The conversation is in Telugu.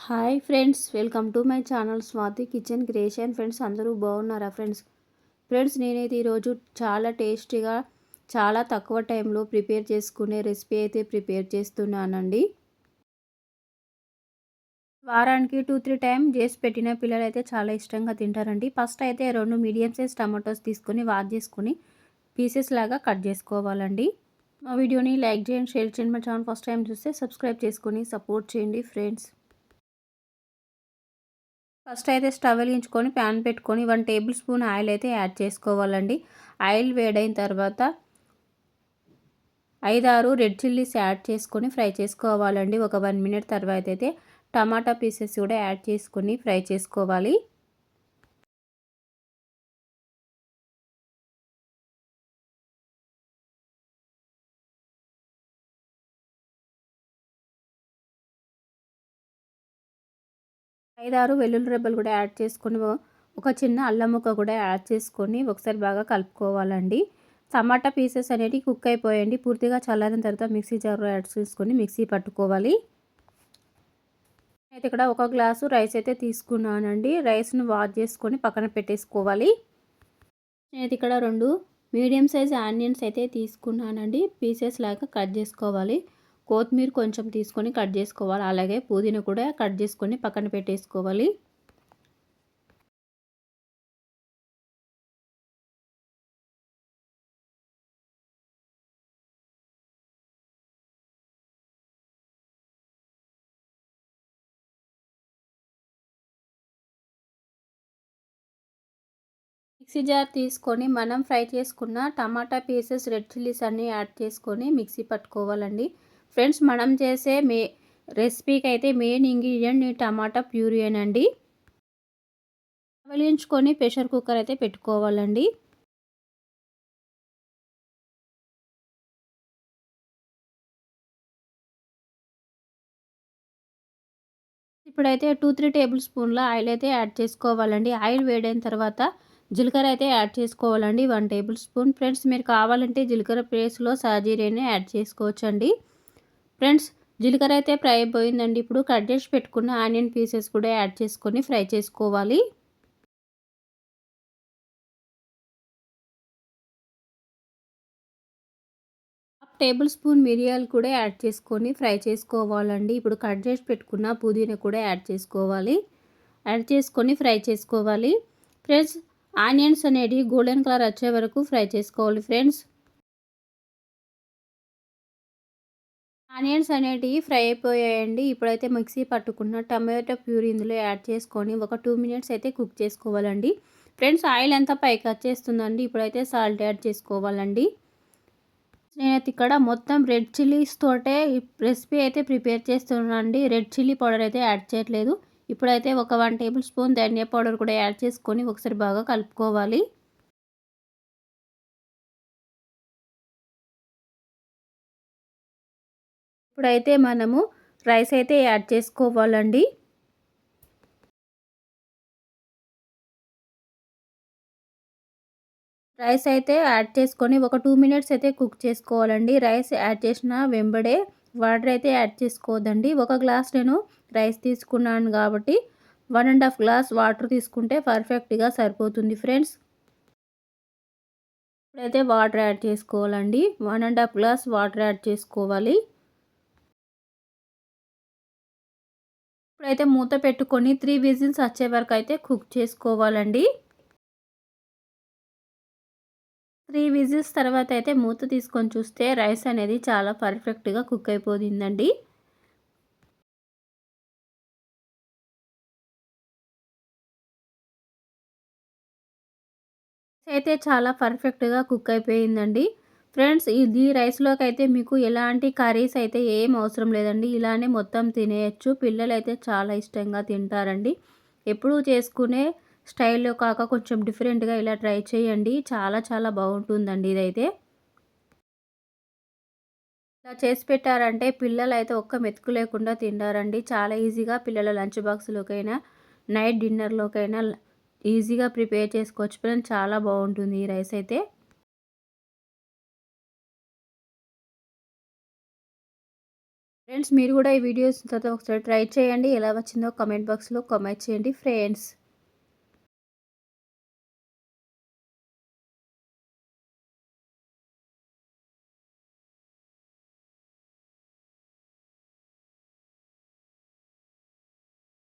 Hi friends, welcome to my channel Swathi kitchen creation. Friends, అందరూ బాగున్నారా? ఫ్రెండ్స్ నేనైతే ఈరోజు చాలా టేస్టీగా చాలా తక్కువ టైంలో ప్రిపేర్ చేసుకునే రెసిపీ అయితే ప్రిపేర్ చేస్తున్నానండి. వారానికి 2-3 టైం చేసి పెట్టిన పిల్లలు అయితే చాలా ఇష్టంగా తింటారండి. ఫస్ట్ అయితే 2 మీడియం సైజ్ టమాటోస్ తీసుకొని వాష్ చేసుకొని పీసెస్ లాగా కట్ చేసుకోవాలండి. మా వీడియోని లైక్ చేయండి, షేర్ చేయండి. మా ఛానల్ ఫస్ట్ టైం చూస్తే సబ్స్క్రైబ్ చేసుకొని సపోర్ట్ చేయండి ఫ్రెండ్స్. ఫస్ట్ అయితే స్టవ్ వెలిగించుకొని ప్యాన్ పెట్టుకొని 1 టేబుల్ స్పూన్ ఆయిల్ అయితే యాడ్ చేసుకోవాలండి. ఆయిల్ వేడైన తర్వాత 5-6 రెడ్ చిల్లీస్ యాడ్ చేసుకొని ఫ్రై చేసుకోవాలండి. ఒక 1 మినిట్ తర్వాత అయితే టమాటా పీసెస్ కూడా యాడ్ చేసుకొని ఫ్రై చేసుకోవాలి. ఐదారు వెల్లుల్లి రెబ్బలు కూడా యాడ్ చేసుకొని ఒక చిన్న అల్లం ముక్క కూడా యాడ్ చేసుకొని ఒకసారి బాగా కలుపుకోవాలండి. టమాటా పీసెస్ అనేవి కుక్ అయిపోయండి. పూర్తిగా చల్లారిన తర్వాత మిక్సీ జార్లో యాడ్ చేసుకొని మిక్సీ పట్టుకోవాలి. అయితే ఇక్కడ ఒక గ్లాసు రైస్ అయితే తీసుకున్నానండి. రైస్ను వాష్ చేసుకొని పక్కన పెట్టేసుకోవాలి. నేనైతే ఇక్కడ 2 మీడియం సైజ్ ఆనియన్స్ అయితే తీసుకున్నానండి. పీసెస్ లాగా కట్ చేసుకోవాలి. కొత్తిమీర కొంచెం తీసుకొని కట్ చేసుకోవాలి. అలాగే పుదీనా కూడా కట్ చేసుకొని పక్కన పెట్టేసుకోవాలి. మిక్సీ జార్ తీసుకొని మనం ఫ్రై చేసుకున్న టమాటా పీసెస్, రెడ్ చిల్లీస్ అన్నీ యాడ్ చేసుకొని మిక్సీ పట్టుకోవాలండి. ఫ్రెండ్స్, మనం చేసే రెసిపీకి అయితే మెయిన్ ఇంగ్రీడియంట్ టమాటా ప్యూరీయేనండి. వెలిగించుకొని ప్రెషర్ కుక్కర్ అయితే పెట్టుకోవాలండి. ఇప్పుడైతే 2-3 టేబుల్ స్పూన్ల ఆయిల్ అయితే యాడ్ చేసుకోవాలండి. ఆయిల్ వేడైన తర్వాత జీలకర్ర అయితే యాడ్ చేసుకోవాలండి. 1 టేబుల్ స్పూన్. ఫ్రెండ్స్, మీరు కావాలంటే జీలకర్ర ప్లేస్లో సాజీరాని యాడ్ చేసుకోవచ్చండి. ఫ్రెండ్స్, జీలకర్ర అయితే ఫ్రై అయిపోయిందండి. ఇప్పుడు కట్ చేసి పెట్టుకున్న ఆనియన్ పీసెస్ కూడా యాడ్ చేసుకొని ఫ్రై చేసుకోవాలి. 1/2 టేబుల్ స్పూన్ మిరియాలు కూడా యాడ్ చేసుకొని ఫ్రై చేసుకోవాలండి. ఇప్పుడు కట్ చేసి పెట్టుకున్న పుదీనా కూడా యాడ్ చేసుకోవాలి. యాడ్ చేసుకొని ఫ్రై చేసుకోవాలి. ఫ్రెండ్స్, ఆనియన్స్ అనేది గోల్డెన్ కలర్ వచ్చే వరకు ఫ్రై చేసుకోవాలి. ఫ్రెండ్స్, ఆనియన్స్ అనేటివి ఫ్రై అయిపోయాయండి. ఇప్పుడైతే మిక్సీ పట్టుకున్న టమాటో ప్యూరీ ఇందులో యాడ్ చేసుకొని ఒక 2 మినిట్స్ అయితే కుక్ చేసుకోవాలండి. ఫ్రెండ్స్, ఆయిల్ అంతా పైకి వచ్చేస్తుందండి. ఇప్పుడైతే సాల్ట్ యాడ్ చేసుకోవాలండి. నేనైతే ఇక్కడ మొత్తం రెడ్ చిల్లీస్ తోటే రెసిపీ అయితే ప్రిపేర్ చేస్తున్నానండి. రెడ్ చిల్లీ పౌడర్ అయితే యాడ్ చేయట్లేదు. ఇప్పుడైతే ఒక 1 టేబుల్ స్పూన్ ధనియా పౌడర్ కూడా యాడ్ చేసుకొని ఒకసారి బాగా కలుపుకోవాలి. ఇప్పుడైతే మనము రైస్ అయితే యాడ్ చేసుకోవాలండి. రైస్ అయితే యాడ్ చేసుకొని ఒక 2 మినిట్స్ అయితే కుక్ చేసుకోవాలండి. రైస్ యాడ్ చేసిన వెంబడే వాటర్ అయితే యాడ్ చేసుకోవద్దండి. ఒక గ్లాస్ నేను రైస్ తీసుకున్నాను కాబట్టి 1.5 గ్లాస్ వాటర్ తీసుకుంటే పర్ఫెక్ట్గా సరిపోతుంది ఫ్రెండ్స్. ఇప్పుడైతే వాటర్ యాడ్ చేసుకోవాలండి. 1.5 గ్లాస్ వాటర్ యాడ్ చేసుకోవాలి. ఇప్పుడైతే మూత పెట్టుకొని 3 విజిల్స్ వచ్చే వరకు అయితే కుక్ చేసుకోవాలండి. 3 విజిల్స్ తర్వాత అయితే మూత తీసుకొని చూస్తే రైస్ అనేది చాలా పర్ఫెక్ట్గా కుక్ అయిపోయిందండి. అయితే చాలా పర్ఫెక్ట్గా కుక్ అయిపోయిందండి. ఫ్రెండ్స్, ఇది రైస్లోకి అయితే మీకు ఎలాంటి కర్రీస్ అయితే ఏం అవసరం లేదండి. ఇలానే మొత్తం తినేయచ్చు. పిల్లలైతే చాలా ఇష్టంగా తింటారండి. ఎప్పుడూ చేసుకునే స్టైల్లో కాక కొంచెం డిఫరెంట్గా ఇలా ట్రై చేయండి. చాలా చాలా బాగుంటుందండి ఇదైతే. ఇలా చేసి పెట్టారంటే పిల్లలైతే ఒక్క మెతుకు లేకుండా తింటారండి. చాలా ఈజీగా పిల్లల లంచ్ బాక్స్‌లోకైనా, నైట్ డిన్నర్‌లోకైనా ఈజీగా ప్రిపేర్ చేసుకోవచ్చు. ఫ్రెండ్స్, చాలా బాగుంటుంది ఈ రైస్ అయితే. ఫ్రెండ్స్ మీరు కూడా ఈ వీడియోస్ తర్వాత ఒకసారి ట్రై చేయండి. ఎలా వచ్చిందో కామెంట్ బాక్స్‌లో కామెంట్ చేయండి ఫ్రెండ్స్.